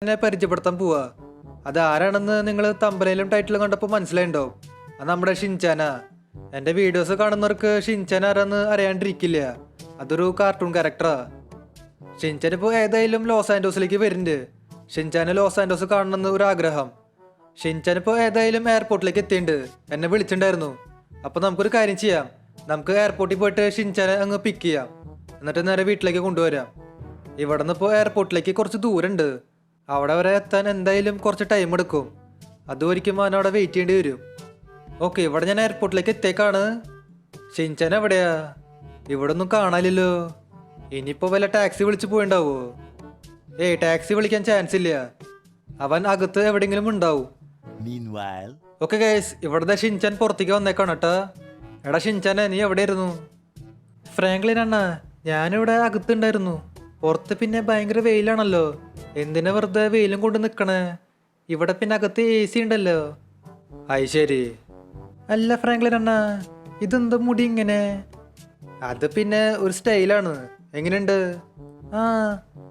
എന്നെ പരിചയപ്പെടുത്താൻ പോവാ. അത് ആരാണെന്ന് നിങ്ങൾ തമ്പനയിലും ടൈറ്റിലും കണ്ടപ്പോൾ മനസ്സിലായിണ്ടാവും. അത് നമ്മുടെ ഷിൻചാനാ. എൻ്റെ വീഡിയോസ് കാണുന്നവർക്ക് ഷിൻചാൻ ആരാന്ന് അറിയാണ്ടിരിക്കില്ല. അതൊരു കാർട്ടൂൺ ക്യാരക്ടറാ. ഷിൻചാൻ ഇപ്പോൾ ഏതായാലും ലോസ് ആൻഡോസിലേക്ക് വരുന്നുണ്ട്. ഷിൻചാന് ലോസ് ആൻഡോസ് കാണണമെന്ന് ഒരു ആഗ്രഹം. ഷിൻചാൻ ഇപ്പോൾ ഏതായാലും എയർപോർട്ടിലേക്ക് എത്തിയിട്ടുണ്ട്. എന്നെ വിളിച്ചിട്ടുണ്ടായിരുന്നു. അപ്പോൾ നമുക്കൊരു കാര്യം ചെയ്യാം. നമുക്ക് എയർപോർട്ടിൽ പോയിട്ട് ഷിൻചാനെ അങ്ങ് പിക്ക് ചെയ്യാം. എന്നിട്ട് നേരെ വീട്ടിലേക്ക് കൊണ്ടുവരാം. ഇവിടെ നിന്ന് ഇപ്പോൾ എയർപോർട്ടിലേക്ക് കുറച്ച് ദൂരമുണ്ട്. അവിടെ വരെ എത്താൻ എന്തായാലും കുറച്ച് ടൈം എടുക്കും. അതുവരിക്കും അവൻ അവിടെ വെയിറ്റ് ചെയ്യേണ്ടി വരും. ഓക്കെ, ഇവിടെ ഞാൻ എയർപോർട്ടിലേക്ക് എത്തിയേക്കാണ്. ഷിൻചാൻ എവിടെയാ? ഇവിടെ ഒന്നും കാണാനില്ലല്ലോ. ഇനിയിപ്പോൾ വല്ല ടാക്സി വിളിച്ച് പോയിണ്ടാവോ? ടാക്സി വിളിക്കാൻ ചാൻസ് ഇല്ല. അവൻ അകത്ത് എവിടെയെങ്കിലും ഉണ്ടാവും. ഓക്കെ ഗൈസ്, ഇവിടുത്തെ ഷിൻചാൻ പുറത്തേക്ക് വന്നേക്കാണ് കേട്ടാ. എടാ ഷിൻചാനെ, നീ എവിടെയായിരുന്നു? ഫ്രാങ്ക്ലിൻ അണ്ണ, ഞാനിവിടെ അകത്തുണ്ടായിരുന്നു. പുറത്ത് പിന്നെ ഭയങ്കര വെയിലാണല്ലോ. എന്തിനാ വെറുതെ വെയിലും കൊണ്ട് നിൽക്കണേ? ഇവിടെ പിന്നെ അകത്ത് AC ഉണ്ടല്ലോ. അത് ശരി. അല്ല ഫ്രാങ്ക്ലിൻ അണ്ണ, ഇതെന്താ മുടി ഇങ്ങനെ? അത് പിന്നെ ഒരു സ്റ്റൈലാണ്. എങ്ങനെയുണ്ട്? ആ,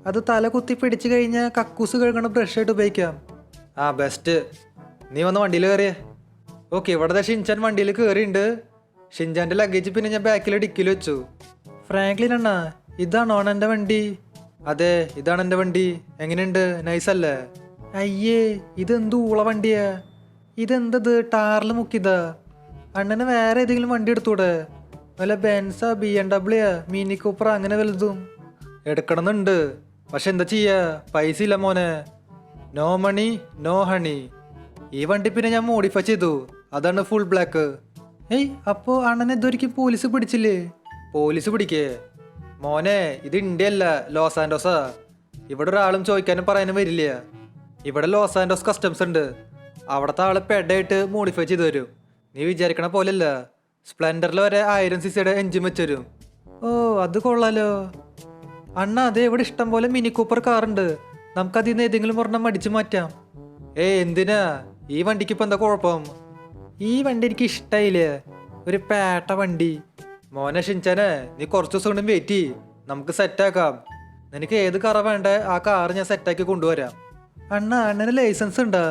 അത് തല കുത്തി പിടിച്ചു കഴിഞ്ഞാൽ കക്കൂസ് കഴുകണ ബ്രഷ് ആയിട്ട് ഉപയോഗിക്കാം. ആ ബെസ്റ്റ്. നീ വന്ന് വണ്ടിയിൽ കയറിയേ. ഓക്കെ, ഇവിടുത്തെ ഷിൻചാൻ വണ്ടിയിൽ കയറിയിട്ടുണ്ട്. ഷിൻചാൻ്റെ ലഗേജ് പിന്നെ ഞാൻ ബാക്കിൽ ഡിക്കിൽ വെച്ചു. ഫ്രാങ്ക്ലിൻ അണ്ണ, ഇതാണോ എൻ്റെ വണ്ടി? അതെ, ഇതാണ് എൻ്റെ വണ്ടി. എങ്ങനെയുണ്ട്? നൈസല്ലേ? അയ്യേ, ഇതെന്ത് ഊള വണ്ടിയാ. ഇതെന്തത് ടാറിൽ മുക്കിയതാ? അണ്ണന് വേറെ ഏതെങ്കിലും വണ്ടി എടുത്തൂടെ? വല്ല ബെൻസാ, BMW, മിനി കൂപ്പർ അങ്ങനെ വലുതും എടുക്കണമെന്നുണ്ട്. പക്ഷെ എന്താ ചെയ്യാ, പൈസ ഇല്ല മോനെ. No money no honey. ഈ വണ്ടി പിന്നെ ഞാൻ മോഡിഫൈ ചെയ്തു. അതാണ് ഫുൾ ബ്ലാക്ക്. അപ്പോൾ അണ്ണനെ ഇതൊരിക്കും പോലീസ് പിടിച്ചില്ലേ? പോലീസ് പിടിക്കേ മോനെ? ഇത് ഇന്ത്യയല്ല, ലോസ് ആൻഡോസാ. ഇവിടെ ഒരാളും ചോദിക്കാനും പറയാനും വരില്ല. ഇവിടെ ലോസ് ആൻഡോസ് കസ്റ്റംസ് ഉണ്ട്. അവിടുത്തെ ആള് പെഡായിട്ട് മോഡിഫൈ ചെയ്ത് തരും. നീ വിചാരിക്കണ പോലെയല്ല. സ്പ്ലെൻഡറിൽ വരെ 1000cc എഞ്ചിൻ വെച്ച് തരും. ഓ, അത് കൊള്ളാലോ. അണ്ണ, അതേ ഇവിടെ ഇഷ്ടം പോലെ മിനി കൂപ്പർ കാറുണ്ട്. നമുക്കതിൽ നിന്ന് ഏതെങ്കിലും ഒരെണ്ണം അടിച്ചു മാറ്റാം. എന്തിനാ? ഈ വണ്ടിക്ക് ഇപ്പം എന്താ കുഴപ്പം? ഈ വണ്ടി എനിക്ക് ഇഷ്ടായില്ലേ. ഒരു പേട്ട വണ്ടി. മോനെ ഷിൻചാനെ, നീ കുറച്ച് ദിവസം കൊണ്ടും വെയിറ്റ് ചെയ്യ്. നമുക്ക് സെറ്റാക്കാം. നിനക്ക് ഏത് കാറാ വേണ്ടേ, ആ കാറ് ഞാൻ സെറ്റാക്കി കൊണ്ടുവരാം. അണ്ണന് ലൈസൻസ് ഉണ്ടാ?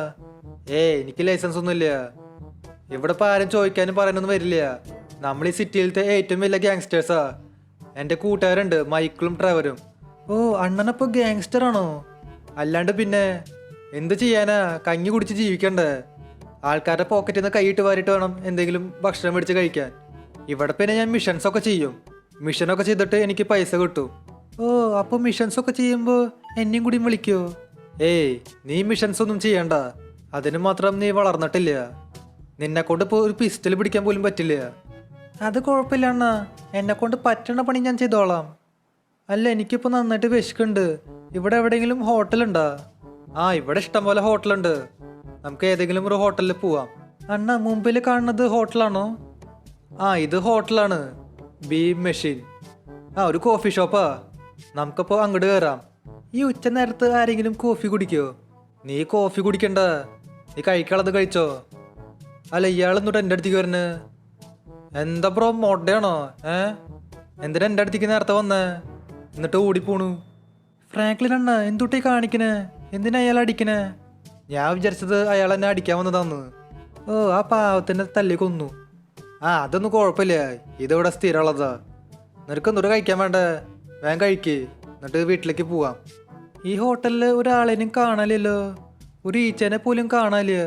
എനിക്ക് ലൈസൻസ് ഒന്നുമില്ല. ഇവിടെ ഇപ്പം ആരും ചോദിക്കാനും പറയാനൊന്നും വരില്ല. നമ്മൾ ഈ സിറ്റിയിലത്തെ ഏറ്റവും വലിയ ഗ്യാങ്സ്റ്റേഴ്സാ. എൻ്റെ കൂട്ടുകാരുണ്ട്, മൈക്കിളും ട്രെവറും. ഓ, അണ്ണനപ്പോൾ ഗ്യാങ്സ്റ്റർ ആണോ? അല്ലാണ്ട് പിന്നെ എന്ത് ചെയ്യാനാ? കഞ്ഞി കുടിച്ച് ജീവിക്കണ്ടേ? ആൾക്കാരുടെ പോക്കറ്റിൽ നിന്ന് കൈയിട്ട് വാരിയിട്ട് വേണം എന്തെങ്കിലും ഭക്ഷണം മേടിച്ച് കഴിക്കാൻ. ഇവിടെ പിന്നെ ഞാൻ മിഷൻസൊക്കെ ചെയ്യും. മിഷനൊക്കെ ചെയ്തിട്ട് എനിക്ക് പൈസ കിട്ടും. ഓ, അപ്പോൾ മിഷൻസൊക്കെ ചെയ്യുമ്പോൾ എന്നെയും കൂടി വിളിക്കുമോ? നീ മിഷൻസ് ഒന്നും ചെയ്യണ്ട. അതിന് മാത്രം നീ വളർന്നിട്ടില്ല. നിന്നെ കൊണ്ട് ഇപ്പോൾ ഒരു പിസ്റ്റൽ പിടിക്കാൻ പോലും പറ്റില്ല. അത് കുഴപ്പമില്ല അണ്ണ, എന്നെ കൊണ്ട് പറ്റണ പണി ഞാൻ ചെയ്തോളാം. അല്ല, എനിക്കിപ്പോൾ നന്നായിട്ട് വിശക്കുണ്ട്. ഇവിടെ എവിടെയെങ്കിലും ഹോട്ടലുണ്ടോ? ഇവിടെ ഇഷ്ടം പോലെ ഹോട്ടലുണ്ട്. നമുക്ക് ഏതെങ്കിലും ഒരു ഹോട്ടലിൽ പോവാം. അണ്ണ, മുമ്പിൽ കാണുന്നത് ഹോട്ടലാണോ? ഇത് ഹോട്ടലാണ്. Beam machine. ഒരു കോഫി ഷോപ്പാ. നമുക്കപ്പോൾ അങ്ങോട്ട് കയറാം. ഈ ഉച്ച നേരത്ത് ആരെങ്കിലും കോഫി കുടിക്കോ? നീ കോഫി കുടിക്കണ്ട. നീ കഴിക്കാനുള്ളത് കഴിച്ചോ? അല്ല, ഇയാളെന്നോട്ട് എൻ്റെ അടുത്തേക്ക് വരുന്നേ. എന്താ ബ്രോ, മൊഡയാണോ? എന്തിനാ എൻ്റെ അടുത്തേക്ക് നേരത്തെ വന്നേ? എന്നിട്ട് ഓടിപ്പോണു. ഫ്രാങ്ക്ലിൻ അണ്ണ, എന്തുട്ടേ കാണിക്കണേ? എന്തിനാ അയാൾ അടിക്കണേ? ഞാൻ വിചാരിച്ചത് അയാൾ എന്നെ അടിക്കാൻ വന്നതാന്ന്. ആ പാവത്തിൻ്റെ തല്ലി കൊന്നു. അതൊന്നും കുഴപ്പമില്ല. ഇതിവിടെ സ്ഥിരമുള്ളതാ. നിനക്കൊന്നൂടെ കഴിക്കാൻ വേണ്ടേ? വേഗം കഴിക്ക്, എന്നിട്ട് വീട്ടിലേക്ക് പോവാം. ഈ ഹോട്ടലിൽ ഒരാളെയും കാണാനില്ലല്ലോ. ഒരു ഈച്ചേനെ പോലും കാണാനില്ല.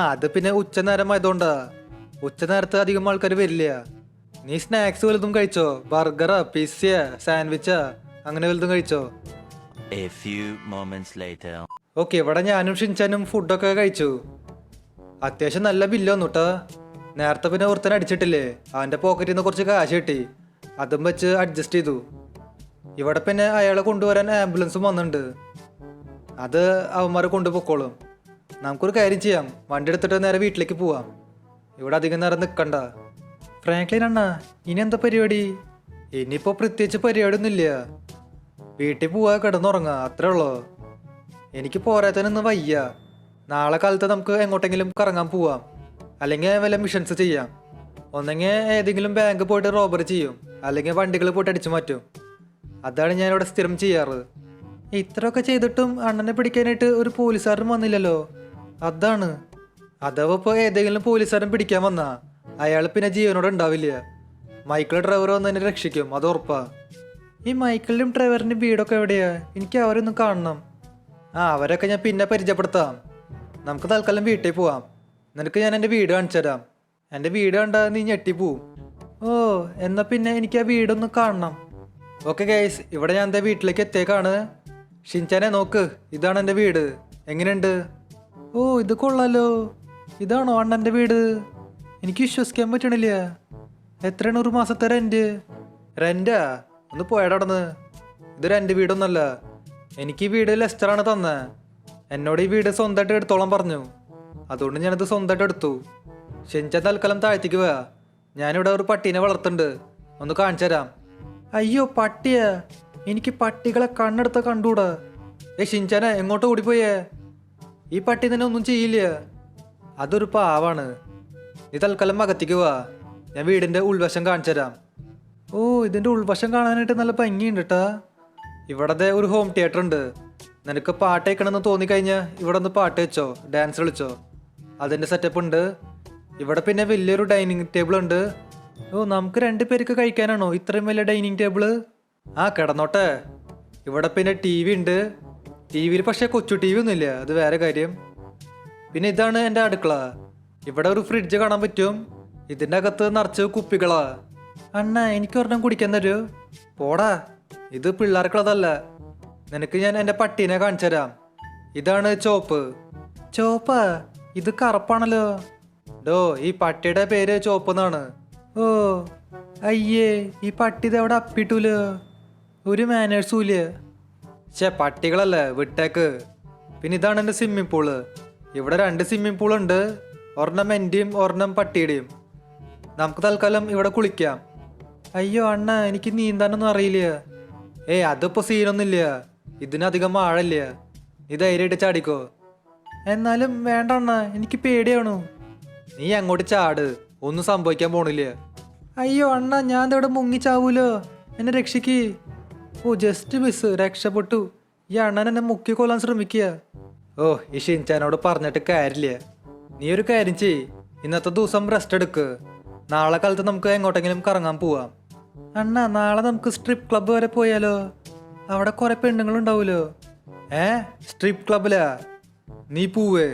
അത് പിന്നെ ഉച്ച നേരമായതുകൊണ്ടാ. ഉച്ച നേരത്ത് അധികം ആൾക്കാർ വരില്ല. നീ സ്നാക്സ് വലുതും കഴിച്ചോ? ബർഗറാ, പിസ്സ, സാൻഡ്വിച്ചാ, അങ്ങനെ വലുതും കഴിച്ചോ? ഓക്കെ, ഇവിടെ ഞാനും ഷിൻചാനും ഫുഡൊക്കെ കഴിച്ചു. അത്യാവശ്യം നല്ല ബില്ല് വന്നു കേട്ടോ. നേരത്തെ പിന്നെ ഒരുത്തൻ അടിച്ചിട്ടില്ലേ, അവൻ്റെ പോക്കറ്റിൽ നിന്ന് കുറച്ച് കാശ് കിട്ടി. അതും വെച്ച് അഡ്ജസ്റ്റ് ചെയ്തു. ഇവിടെ പിന്നെ അയാളെ കൊണ്ടുവരാൻ ആംബുലൻസും വന്നിട്ടുണ്ട്. അത് അവന്മാരെ കൊണ്ടുപോയിക്കോളും. നമുക്കൊരു കാര്യം ചെയ്യാം, വണ്ടി എടുത്തിട്ട് നേരെ വീട്ടിലേക്ക് പോവാം. ഇവിടെ അധികം നേരം നിൽക്കണ്ട. ഫ്രാങ്ക്ലിൻ അണ്ണ, ഇനി എന്താ പരിപാടി? ഇനിയിപ്പോൾ പ്രത്യേകിച്ച് പരിപാടിയൊന്നുമില്ല. വീട്ടിൽ പോവാ, കിടന്നുറങ്ങാം, അത്രേ ഉള്ളൂ. എനിക്ക് പോരാത്തതിനൊന്നും വയ്യ. നാളെ കാലത്ത് നമുക്ക് എങ്ങോട്ടെങ്കിലും കറങ്ങാൻ പോവാം. അല്ലെങ്കിൽ വല്ല മിഷൻസ് ചെയ്യാം. ഒന്നെങ്കിൽ ഏതെങ്കിലും ബാങ്ക് പോയിട്ട് റോബറി ചെയ്യും, അല്ലെങ്കിൽ വണ്ടികൾ പോയിട്ട് അടിച്ചു മാറ്റും. അതാണ് ഞാനിവിടെ സ്ഥിരം ചെയ്യാറ്. ഇത്രയൊക്കെ ചെയ്തിട്ടും അണ്ണനെ പിടിക്കാനായിട്ട് ഒരു പോലീസുകാരൻ വന്നില്ലല്ലോ. അതാണ്. അഥവാ ഇപ്പോൾ ഏതെങ്കിലും പോലീസുകാരൻ പിടിക്കാൻ വന്നാ അയാൾ പിന്നെ ജീവനോടെ ഉണ്ടാവില്ല. മൈക്കിൾ ഡ്രൈവർ വന്ന് എന്നെ രക്ഷിക്കും, അത് ഉറപ്പാ. ഈ മൈക്കിളിൻ്റെയും ഡ്രൈവറിൻ്റെയും വീടൊക്കെ എവിടെയാ? എനിക്ക് അവരൊന്ന് കാണണം. അവരൊക്കെ ഞാൻ പിന്നെ പരിചയപ്പെടുത്താം. നമുക്ക് തൽക്കാലം വീട്ടിൽ പോവാം. നിനക്ക് ഞാൻ എൻ്റെ വീട് കാണിച്ചു തരാം. എൻ്റെ വീട് കണ്ടാൽ നീ ഞെട്ടിപ്പോവും. ഓ, എന്നാൽ പിന്നെ എനിക്ക് ആ വീടൊന്ന് കാണണം. ഓക്കെ ഗൈസ്, ഇവിടെ ഞാൻ എൻ്റെ വീട്ടിലേക്ക് എത്തിയേക്കാണ്. ഷിൻചാനെ നോക്ക്, ഇതാണ് എൻ്റെ വീട്. എങ്ങനെയുണ്ട്? ഓ, ഇത് കൊള്ളാലോ. ഇതാണോ അണ്ണൻ്റെ വീട്? എനിക്ക് വിശ്വസിക്കാൻ പറ്റണില്ല. എത്രയാണ് ഒരു മാസത്തെ റെൻറ്റാ? ഒന്ന് പോയടന്ന്. ഇത് റെന്റ് വീടൊന്നല്ല. എനിക്ക് ഈ വീട് ലെസ്റ്ററാണ് തന്നെ. എന്നോട് ഈ വീട് സ്വന്തമായിട്ട് എടുത്തോളം പറഞ്ഞു. അതുകൊണ്ട് ഞാനത് സ്വന്തമായിട്ട് എടുത്തു. ഷിൻചാൻ തൽക്കാലം താഴ്ത്തിക്ക് പോയാ. ഞാനിവിടെ ഒരു പട്ടീനെ വളർത്തുന്നുണ്ട്, ഒന്ന് കാണിച്ചു തരാം. അയ്യോ, പട്ടിയാ? എനിക്ക് പട്ടികളെ കണ്ണെടുത്ത കണ്ടൂടാ. ഷിൻചാനെ എങ്ങോട്ട് ഓടിപ്പോയേ? ഈ പട്ടി തന്നെ ഒന്നും ചെയ്യില്ല. അതൊരു പാവാണ്. നീ തൽക്കാലം അകത്തേക്ക് പോവാ. ഞാൻ വീടിൻ്റെ ഉൾവശം കാണിച്ചു തരാം. ഓ, ഇതിൻ്റെ ഉൾവശം കാണാനായിട്ട് നല്ല ഭംഗിയുണ്ട് കേട്ടാ. ഇവിടത്തെ ഒരു ഹോം തിയേറ്റർ ഉണ്ട്. നിനക്ക് പാട്ട് കേൾക്കണമെന്ന് തോന്നിക്കഴിഞ്ഞാൽ ഇവിടെ ഒന്ന് പാട്ട് വെച്ചോ, ഡാൻസ് കളിച്ചോ. അതിൻ്റെ സെറ്റപ്പ് ഉണ്ട്. ഇവിടെ പിന്നെ വലിയൊരു ഡൈനിങ് ടേബിൾ ഉണ്ട്. ഓ, നമുക്ക് 2 പേർക്ക് കഴിക്കാനാണോ ഇത്രയും വലിയ ഡൈനിങ് ടേബിള്? കിടന്നോട്ടെ. ഇവിടെ പിന്നെ ടി വി ഉണ്ട്. ടി വിയിൽ പക്ഷേ കൊച്ചു ടി വി ഒന്നുമില്ല, അത് വേറെ കാര്യം. പിന്നെ ഇതാണ് എൻ്റെ അടുക്കള. ഇവിടെ ഒരു ഫ്രിഡ്ജ് കാണാൻ പറ്റും. ഇതിൻ്റെ അകത്ത് നിറച്ച് കുപ്പികളാ. അണ്ണ, എനിക്ക് ഒരെണ്ണം കുടിക്കാൻ തരൂ? പോടാ, ഇത് പിള്ളേർക്കുള്ളതല്ല. നിനക്ക് ഞാൻ എൻ്റെ പട്ടീനെ കാണിച്ചു തരാം. ഇതാണ് ചോപ്പ്. ചോപ്പാ? ഇത് കറുപ്പാണല്ലോ. ഡോ, ഈ പട്ടിയുടെ പേര് ചോപ്പ് എന്നാണ്. ഓ അയ്യേ, ഈ പട്ടി ഇതെവിടെ അപ്പിട്ടൂലോ. ഒരു മാനേഴ്സും ഇല്ല. പട്ടികളല്ലേ, വിട്ടേക്ക്. പിന്നെ ഇതാണ് എൻ്റെ സ്വിമ്മിംഗ് പൂള്. ഇവിടെ 2 സ്വിമ്മിംഗ് പൂൾ ഉണ്ട്. ഒരെണ്ണം എൻ്റെയും ഒരെണ്ണം പട്ടിയുടെയും. നമുക്ക് തൽക്കാലം ഇവിടെ കുളിക്കാം. അയ്യോ അണ്ണ, എനിക്ക് നീന്താനൊന്നും അറിയില്ല. അതിപ്പോൾ സീനൊന്നുമില്ല. ഇതിനധികം ആഴല്ല. നീ ധൈര്യമായിട്ട് ചാടിക്കോ. എന്നാലും വേണ്ട അണ്ണ, എനിക്ക് പേടിയാണു. നീ അങ്ങോട്ട് ചാട്, ഒന്നും സംഭവിക്കാൻ പോണില്ല. അയ്യോ അണ്ണ, ഞാൻ ഇവിടെ മുങ്ങിച്ചാവൂലോ, എന്നെ രക്ഷിക്ക്. ഓ, ജസ്റ്റ് മിസ്, രക്ഷപ്പെട്ടു. ഈ അണ്ണൻ എന്നെ മുക്കി കൊല്ലാൻ ശ്രമിക്കുക. ഓ, ഈ ഷിൻചാനോട് പറഞ്ഞിട്ട് കാര്യമില്ല. നീ ഒരു കാര്യം ചെയ്യ്, ഇന്നത്തെ ദിവസം റെസ്റ്റ് എടുക്ക്. നാളെ കാലത്ത് നമുക്ക് എങ്ങോട്ടെങ്കിലും കറങ്ങാൻ പോവാം. അണ്ണ, നാളെ നമുക്ക് സ്ട്രിപ്പ് ക്ലബ്ബ് വരെ പോയാലോ? അവിടെ കുറെ പെണ്ണുങ്ങളുണ്ടാവൂലോ. സ്ട്രിപ്പ് ക്ലബിലാ? നീ പോവേ?